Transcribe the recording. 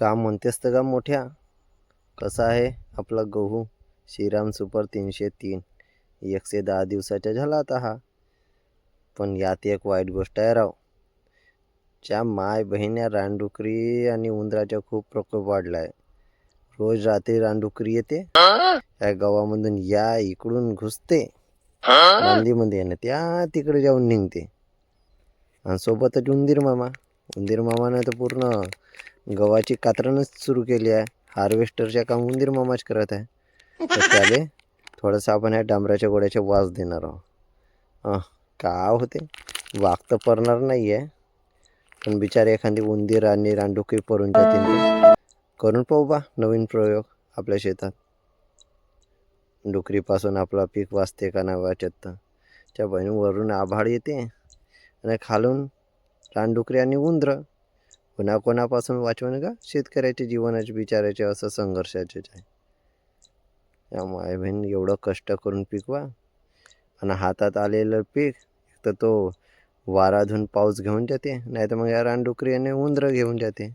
का म्हणतेस तर का मोठ्या, कसा आहे आपला गहू? श्रीराम सुपर 303 110 दिवसाचा झाला आता हा. पण यात एक वाईट गोष्ट आहे राव. च्या माय बहिण्या रानडुकरी आणि उंदराचा खूप प्रकोप वाढलाय. रोज रात्री रानडुकरी येते या गावामधून, या इकडून घुसते नांदीमध्ये येणं, त्या तिकडे जाऊन निघते. आणि सोबतच उंदीर मामानं तर पूर्ण गव्हाची कातरणच सुरू केली आहे. हार्वेस्टरच्या काम उंदीर मामाच करत आहे. तर त्याले थोडंसं आपण ह्या डांबराच्या गोळ्याचे वास देणार आहोत. का होते, वाघ तर परणार नाही आहे, पण बिचारे एखादी उंदीर आणि रानडुकरी परून जातील तर करून पाहू बा नवीन प्रयोग आपल्या शेतात. डुकरीपासून आपला पीक वाचते का नाही वाचत तर त्या बहिणीवरून आभाळ येते आणि खालून रानडुकरी आणि उंदर. कोणाकोणापासून वाचवणं का शेतकऱ्याचे जीवनाचे बिचाराचे असं संघर्षाचेच आहे. या माय बहीण एवढं कष्ट करून पिकवा आणि हातात आलेलं पीक तर तो वाराधून पाऊस घेऊन जाते, नाही तर मग या रानडुकरी आणि उंदरं घेऊन जाते.